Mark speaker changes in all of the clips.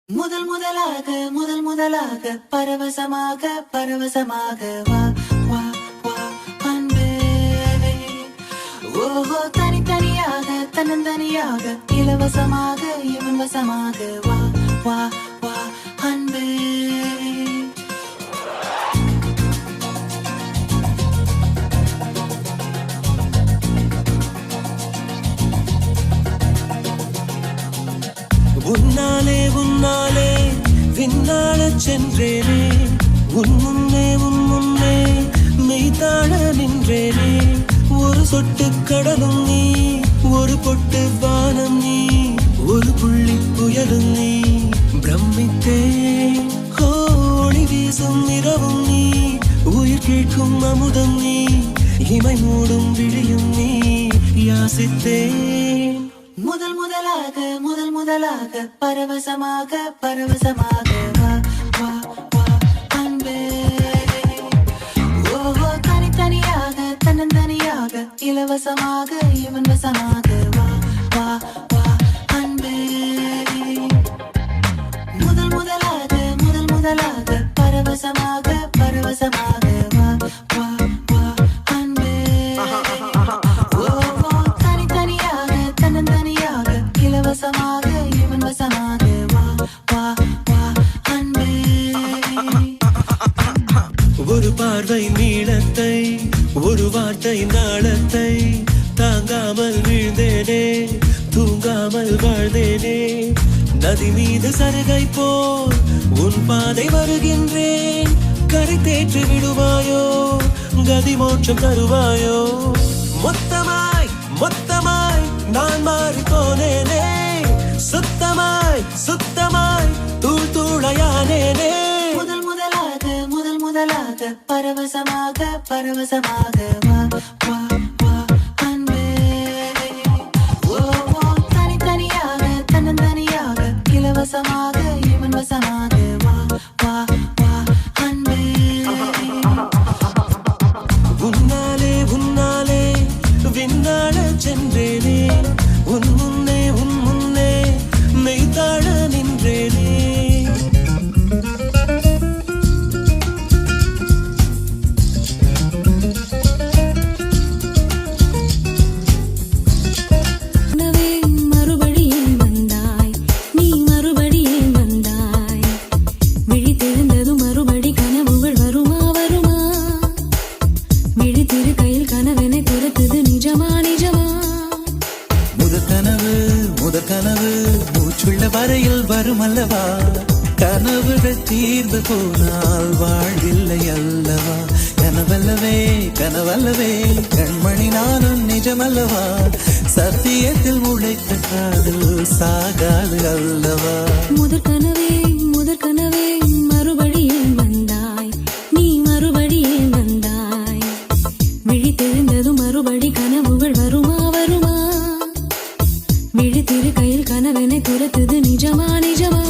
Speaker 1: முதல் முதலாக முதல் முதலாக பரவசமாக பரவசமாக வா வா வா அன்பே. ஓஹோ தனித்தனியாக தன்னந்தனியாக இலவசமாக இவன் வசமாக வா வா வா அன்பே.
Speaker 2: உன்னாலே உன்னாலே விண்ணாடச் சென்றேனே, உன் முன்னே மெய்தாழ நின்றேனே. ஒரு சொட்டு கடலும் நீ, ஒரு பொட்டு வானம் நீ, ஒரு புள்ளி புயலும் நீ. பிரமித்தேன் ஒளி வீசும் இரவும் நீ, உயிர் கேட்கும் அமுதம் நீ, இமை மூடும் விழியும் நீ. யாசித்தேன்
Speaker 1: முதல் முதலாக முதல் முதலாக பரவசமாக பரவசமாக வா வா வா அன்பே. ஓஹோ தனித்தனியாக தன்னந்தனியாக இலவசமாக இவன் வசமாக வா வா வா அன்பே. முதல் முதலாக முதல் முதலாக பரவசமாக பரவசமாக வா வா வா அன்பே. ஓஹோ தனித்தனியாக தன்னந்தனியாக இலவசமாக இவன் வசமாக வா வா வா அன்பே.
Speaker 2: ஒரு பார்வை நீளத்தை, ஒரு வார்த்தை நாளத்தை, தாங்காமல் வீழ்ந்தேனே, தூங்காமல் வாழ்ந்தேனே. நதி மீது சருகை போல் உன் பாதை வருகின்றேன். கரை தேற்றி விடுவாயோ, கதி மோட்சம் தருவாயோ. மொத்தமாய் மொத்தமாய் நான் மாறி போனேனே, சுத்தமாய் சுத்தமாய் தூள் தூளையானேனே.
Speaker 1: முதல் முதலாக முதல் முதலாக பரவசமாக பரவசமாக வா வா வா அன்பே. ஓஹோ தனித்தனியாக தன்னந்தனியாக இலவசமாக இவன் வசமாக வா வா வா அன்பே.
Speaker 2: உன்னாலே உன்னாலே விண்ணாடச் சென்றேனே, உன் முன்னே மெய்தாழ நின்றேனே. முதற்கனவு மூச்சுள்ள வரையில் வரும் அல்லவா, கனவுகள் தீர்ந்து போனால் வாழ்வில்லை அல்லவா. கனவல்லவே கனவல்லவே கண்மணி நானும் நிஜமல்லவா, சத்தியத்தில் உழைத்த காதல் சாகாது அல்லவா.
Speaker 3: முதற்கனவே முதற்கனவே மறுபடியும் வந்தாய், நீ மறுபடியும் வந்தாய். விழித்தெழுந்ததும் மறுபடி கனவுகள் வருமா வருமா, விழித்திரு கையில் கனவெனை துரத்துது நிஜமா நிஜமா.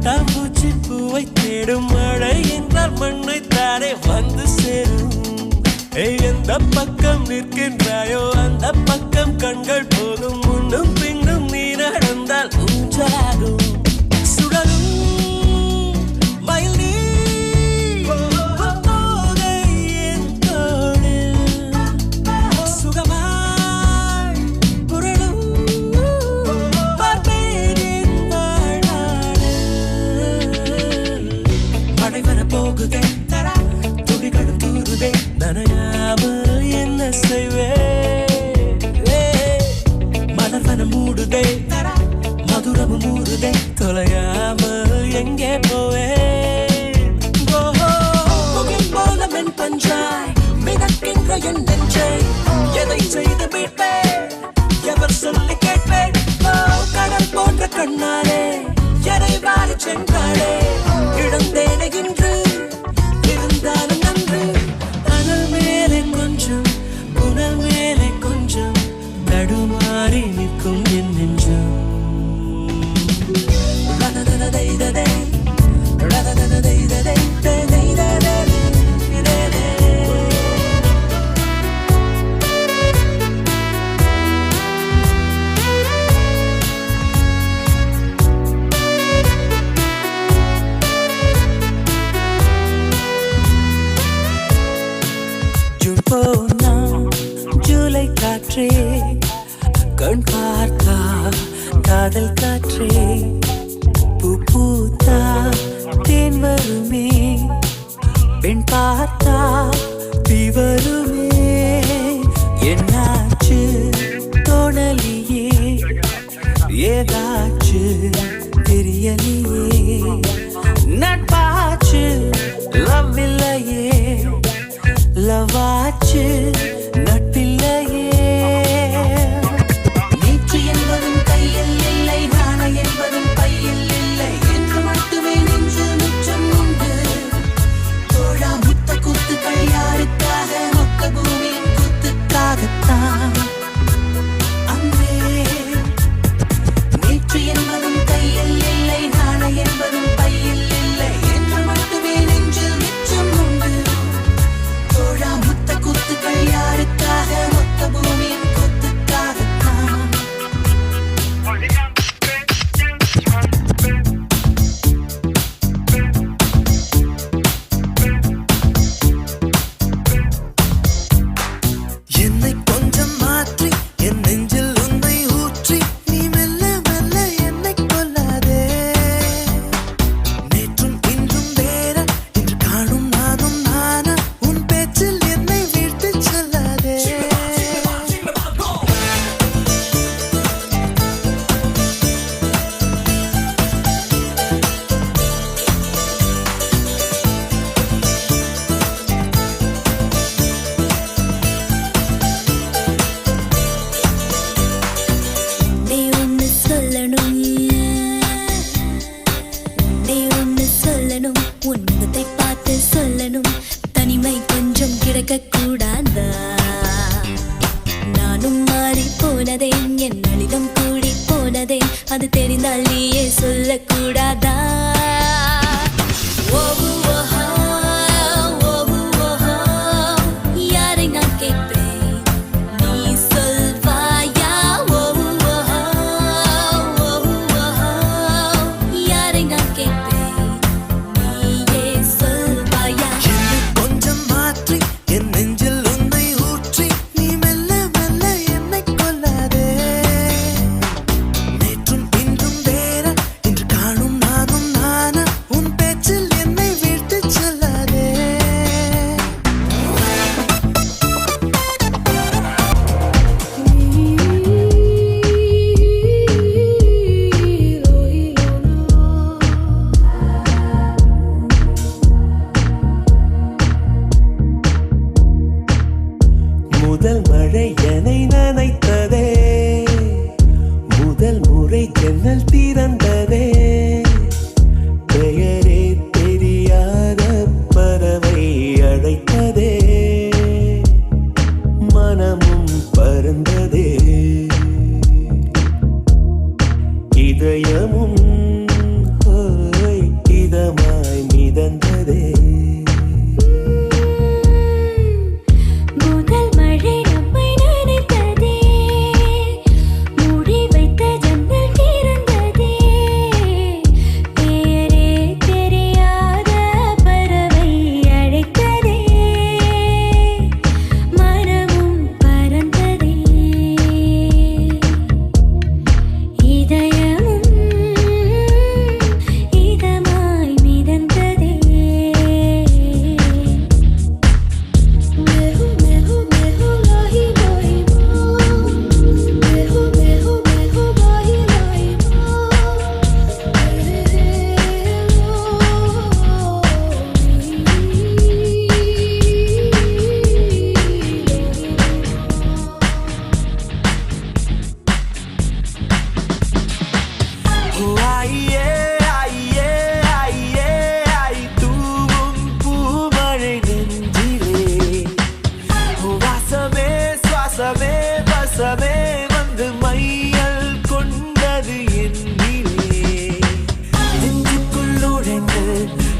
Speaker 2: பட்டாம்பூச்சி பூவை தேடும் மழை என்றால் மண்ணை தானே வந்து சேரும். எந்த பக்கம் நிற்கின்றாயோ அந்த பக்கம் கண்கள் போகும். முன்னும் பின்னும் நீ நடந்தால் ஊஞ்சலாகும். சுடலும் மயில் நீ தோகை என் தோளில் சுகமாய் புரளும் பார்ப்பேன் என் வாழ்நாளில். மழை வரப்போகுதே துளிகளும் தூருதே நனையாமல் என்ன செய்வே. மலர்வனம் மூடுதே மதுரமும் மூடுதே தொலையாமல் எங்கே போவே. போல மென் பஞ்சாய் மிதக்கின்ற என் நெஞ்சை எதை செய்து மீட்பேன் எவர் சொல்லி கேட்பேன். கடல் போன்ற கண்ணாலே எதை வாரி சென்றாளே இழந்தேனே இன்று இருந்தாலும் நன்று. அனல் மேலே கொஞ்சம் புனல் மேலே கொஞ்சம் தடுமாறி நிற்கும் என் நெஞ்சம். ரததததைததை, ரததததைததை, தைதைததை. ஜூன் போனா ஜூலை காற்றே கண் பார்த்தா காதல் காற்றே. பூ பூத்தா தேன் வருமே பெண் பார்த்தா தீ வருமே. என்னாச்சு தோணலியே ஏதாச்சு தெரியலையே. நட்பாச்சு லவ் இல்லையே லவாச்சு நட்பில்லையே.
Speaker 1: நேற்று என்பதும் கையில் இல்லை நாளை என்பதும் பையில் இல்லை என்று மட்டுமே நெஞ்சு மிச்சம் உண்டு. தோழா முத்த குத்துக்கள் யாருக்காக மொத்த பூமியின் குத்துக்காகத்தான். அன்பே நேற்று என்பதும் கையில் இல்லை நாளை என்பதும் பையில் இல்லை என்று மட்டுமே நெஞ்சில் மிச்சம் உண்டு. தோழா முத்த குத்துக்கள் யார்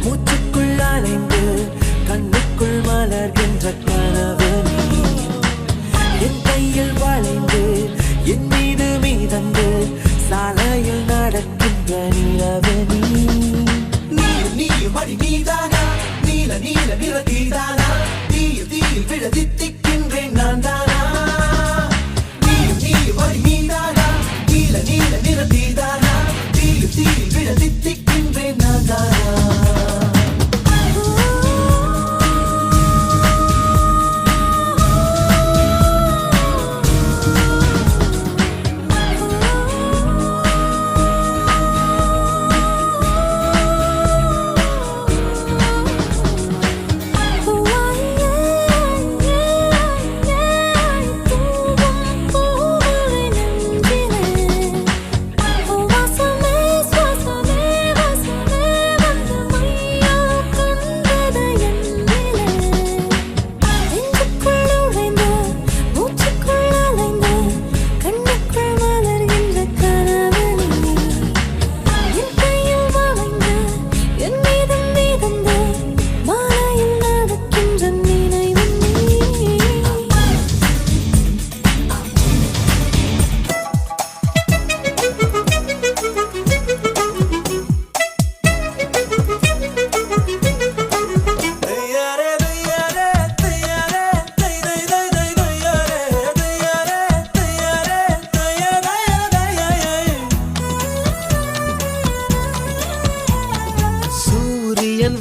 Speaker 2: மூச்சுக்குள் அலைந்து கண்ணுக்குள் மலர்கின்ற கனவு நீ. என் கையில் வளைந்து என் மீது மீதந்து சாலையில் நடக்கின்ற நிலவு நீ. நீயும் அடி நீதானா, நீல நீல நிற தீதானா, தீயில் தீயில் விழ தித்திக்கின்றேன் நான் தானா. நீயும் அடி நீதானா, நீல நீல நிற தீதானா, தீயில் தீயில் விழ தித்திக்கின்றேன் நான் தானா.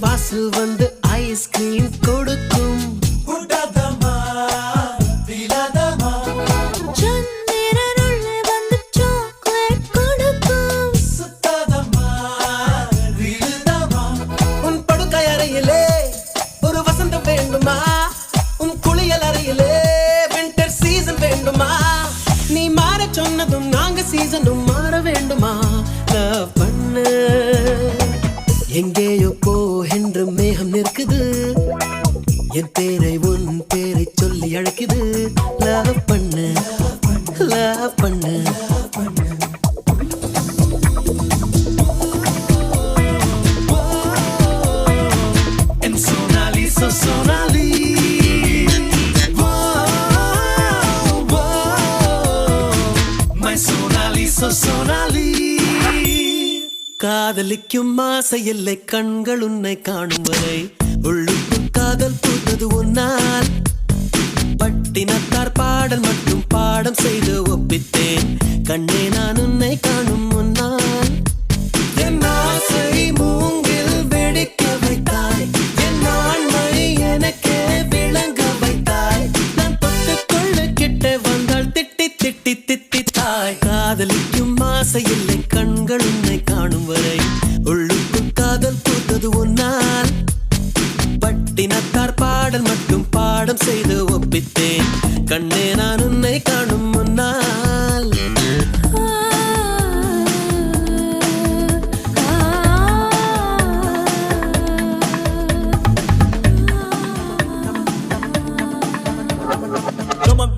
Speaker 2: வாசல் வந்து ஐஸ்கிரீம் கொடுக்கும். உடாதமா, விடாதமா.
Speaker 3: சந்திரன் உள்ளே வந்து சாக்லேட் கொடுக்கும்.
Speaker 2: சுத்தாதமா, விழுதமா. உன் படுக்கை அறையிலே ஒரு வசந்தம் வேண்டுமா? உன் குளியல் அறையிலே வின்டர் சீசன் வேண்டுமா? நீ மாற சொன்னதும் நாங்க சீசனும் மாற வேண்டுமா? லவ் பண்ணு. எங்கேயோ போ என்று மேகம் நிற்குது, என் பேரை உன் பேரை சொல்லி அழைக்குது. லவ் பண்ணு, லவ் பண்ணு. And Sonali, so Sonali. My Sonali, so Sonali. காதலிக்கும் ஆசை இல்லை கண்கள் உன்னை காணும் வரை, உள்ளுக்குள் காதல் பூத்தது உன்னால். பட்டினத்தார் பாடல் மட்டும் பாடம் செய்து ஒப்பித்தேன் கண்ணே நான் உன்னை காணும் முன்னால். என் ஆசை மூங்கில் வெடிக்க வைத்தாய், என் ஆண்மை எனக்கே விளங்க வைத்தாய். நான் தொட்டுக்கொள்ள கிட்ட வந்தால் திட்டி திட்டி தித்தித்தாய். காதலிக்கும் ஆசை இல்லை கண்கள் உன்னை காணும் வரை, உள்ளுக்குள் காதல் பூத்தது உன்னால். பட்டினத்தார் பாடல் மட்டும் பாடம் செய்து ஒப்பித்தேன் கண்ணே நான் உன்னை காணும் முன்னால்.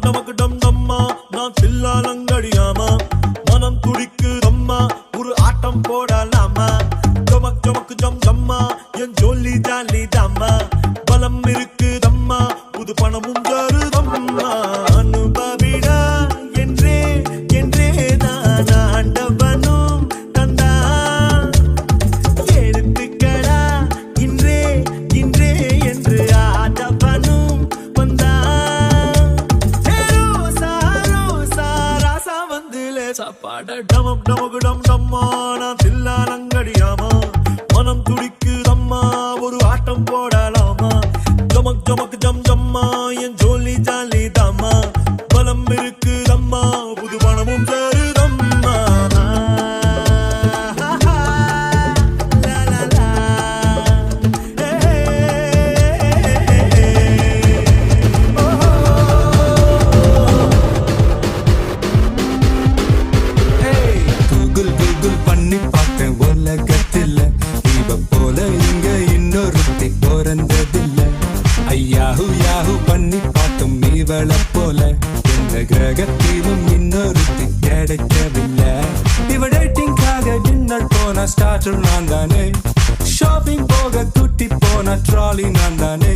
Speaker 4: நமக்கு டம் தம்மா நான் தில்லாலங்கடியாமா, மனம் துடிக்கு தம்மா ஒரு ஆட்டம் போடலாமா. ஜமக் ஜமக்கு ஜம் ஜம்மா என் ஜோலி ஜாலி தாமா, பலம் இருக்கு தம்மா புது பணமும் தருதம்மா. அனுபவிடா என்றே என்றே நான் ஆண்டவனும் தந்தா, எடுத்துக்கடா இன்றே இன்றே என்று ஆண்டவனும் வந்தா. சாப்பாட டமம் டமகு டம் டம்மா நான் தில்லாலங்கடியாமா, மனம் துடிக்கு தம்மா ஒரு ஆட்டம் போடலாமா. ஜமக் ஜமக் ஜம் ஜம்மா என் ஜோலி ஜாலி தாமா, பலம் இருக்கு தம்மா புது பணமும் தருதம்மா.
Speaker 5: கூகுள் கூகுள் பண்ணி பார்த்தேன் உலகத்தில் இவ போல இங்க இன்னொருத்தி போற போன ட்ராலி நான் தானே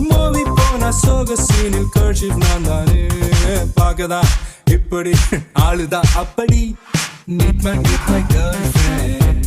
Speaker 5: மூவி போன சோக சீனில் கர்ஷிப் நான் தானே பார்க்கதான் இப்படி ஆளுதான் அப்படி meet my girlfriend